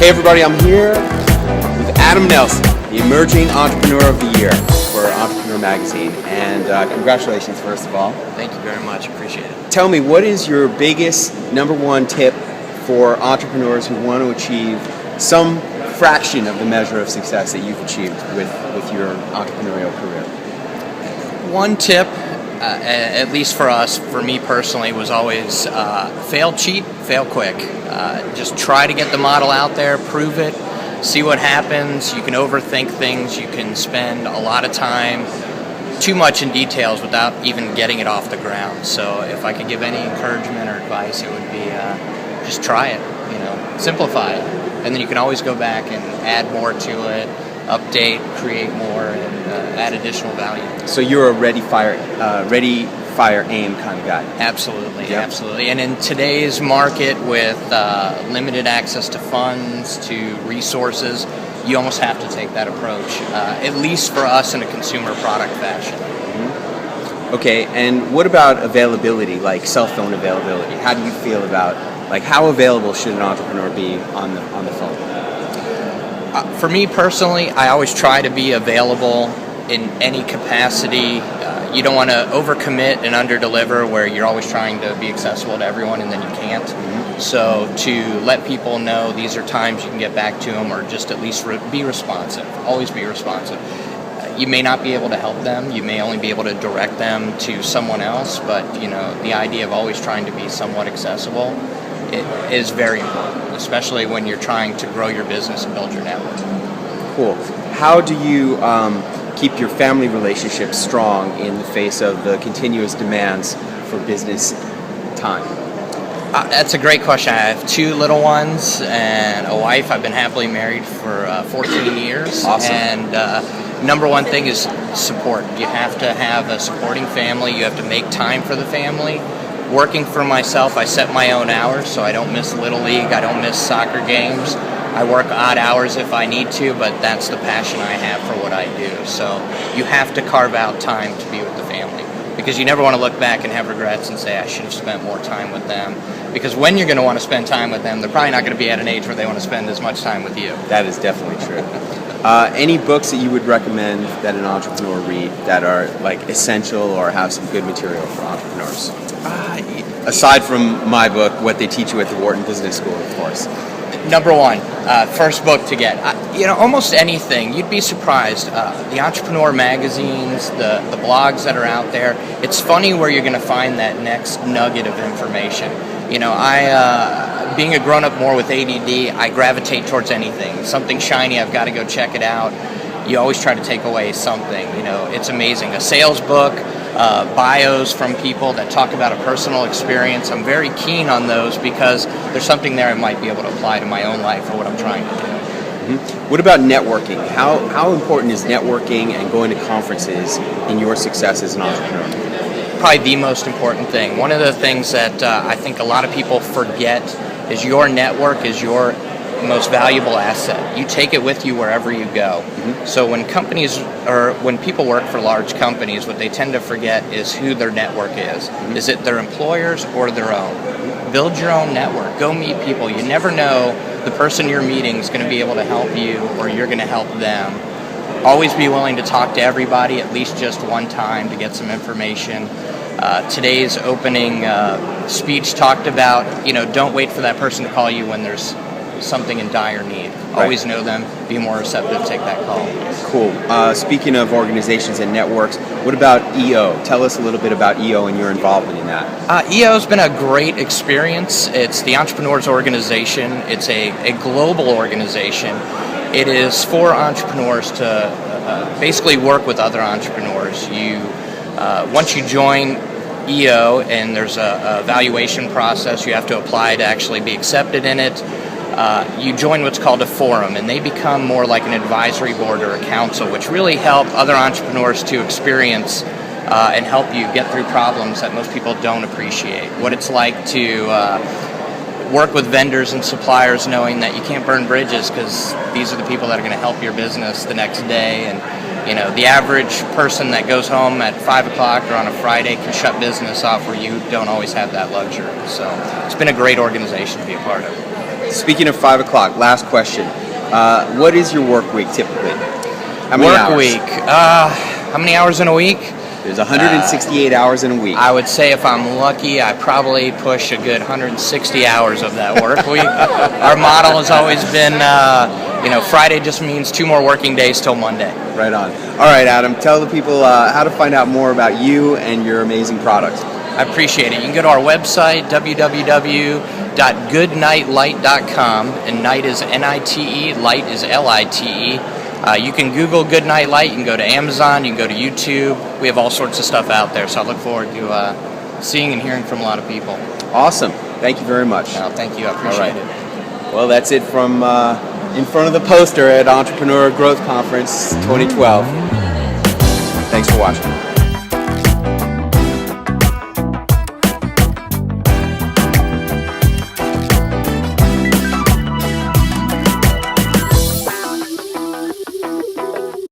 Hey everybody, I'm here with Adam Nelson, the Emerging Entrepreneur of the Year for Entrepreneur Magazine. And congratulations, first of all. Thank you very much. Appreciate it. Tell me, what is your biggest number one tip for entrepreneurs who want to achieve some fraction of the measure of success that you've achieved with your entrepreneurial career? One tip, at least for us, for me personally, was always fail cheap, fail quick. Just try to get the model out there, prove it, see what happens. You can overthink things. You can spend a lot of time too much in details without even getting it off the ground. So if I could give any encouragement or advice, it would be just try it, simplify it. And then you can always go back and add more to it, update, create more, and add additional value. So you're a ready, fire, aim kind of guy. Absolutely, yep. Absolutely. And in today's market with limited access to funds, to resources, you almost have to take that approach, at least for us in a consumer product fashion. Mm-hmm. Okay, and what about availability, like cell phone availability? How do you feel about, how available should an entrepreneur be on the phone? For me personally, I always try to be available in any capacity. You don't want to overcommit and underdeliver where you're always trying to be accessible to everyone and then you can't. Mm-hmm. So to let people know these are times you can get back to them, or just at least be responsive. Always be responsive. You may not be able to help them. You may only be able to direct them to someone else, but the idea of always trying to be somewhat accessible, it is very important, especially when you're trying to grow your business and build your network. Cool. How do you keep your family relationships strong in the face of the continuous demands for business time? That's a great question. I have 2 little ones and a wife. I've been happily married for 14 years. Awesome. And number one thing is support. You have to have a supporting family. You have to make time for the family. Working for myself, I set my own hours, so I don't miss Little League. I don't miss soccer games. I work odd hours if I need to, but that's the passion I have for what I do. So you have to carve out time to be with the family, because you never want to look back and have regrets and say, I should have spent more time with them. Because when you're going to want to spend time with them, they're probably not going to be at an age where they want to spend as much time with you. That is definitely true. Any books that you would recommend that an entrepreneur read that are essential or have some good material for entrepreneurs? Aside from my book, What They Teach You at the Wharton Business School, of course. Number one, first book to get. Almost anything. You'd be surprised. The entrepreneur magazines, the blogs that are out there. It's funny where you're going to find that next nugget of information. I being a grown-up more with ADD, I gravitate towards anything. Something shiny, I've got to go check it out. You always try to take away something. It's amazing. A sales book, bios from people that talk about a personal experience. I'm very keen on those because there's something there I might be able to apply to my own life or what I'm trying to do. Mm-hmm. What about networking? How important is networking and going to conferences in your success as an entrepreneur? Probably the most important thing. One of the things that I think a lot of people forget is your network is your most valuable asset. You take it with you wherever you go. Mm-hmm. So when people work for large companies, what they tend to forget is who their network is. Mm-hmm. Is it their employers or their own? Build your own network. Go meet people. You never know the person you're meeting is going to be able to help you or you're going to help them. Always be willing to talk to everybody at least just one time to get some information. Today's opening speech talked about, don't wait for that person to call you when there's something in dire need. Right. Always know them, be more receptive, take that call. Cool. Speaking of organizations and networks, what about EO? Tell us a little bit about EO and your involvement in that. EO has been a great experience. It's the Entrepreneurs Organization. It's a global organization. It is for entrepreneurs to basically work with other entrepreneurs. Once you join EO and there's a evaluation process, you have to apply to actually be accepted in it. You join what's called a forum, and they become more like an advisory board or a council, which really help other entrepreneurs to experience and help you get through problems that most people don't appreciate. What it's like to work with vendors and suppliers knowing that you can't burn bridges because these are the people that are going to help your business the next day. And the average person that goes home at 5 o'clock or on a Friday can shut business off where you don't always have that luxury. So it's been a great organization to be a part of. Speaking of 5 o'clock, last question. What is your work week typically? How many Work hours? week. How many hours in a week? There's 168 hours in a week. I would say if I'm lucky, I probably push a good 160 hours of that work week. Our model has always been, Friday just means 2 more working days till Monday. Right on. All right, Adam, tell the people how to find out more about you and your amazing products. I appreciate it. You can go to our website, www.goodnightlight.com, and night is N-I-T-E, light is L-I-T-E. You can Google Goodnight Light, you can go to Amazon, you can go to YouTube. We have all sorts of stuff out there, so I look forward to seeing and hearing from a lot of people. Awesome. Thank you very much. Thank you. I appreciate it. Well, that's it from in front of the poster at Entrepreneur Growth Conference 2012. Thanks for watching.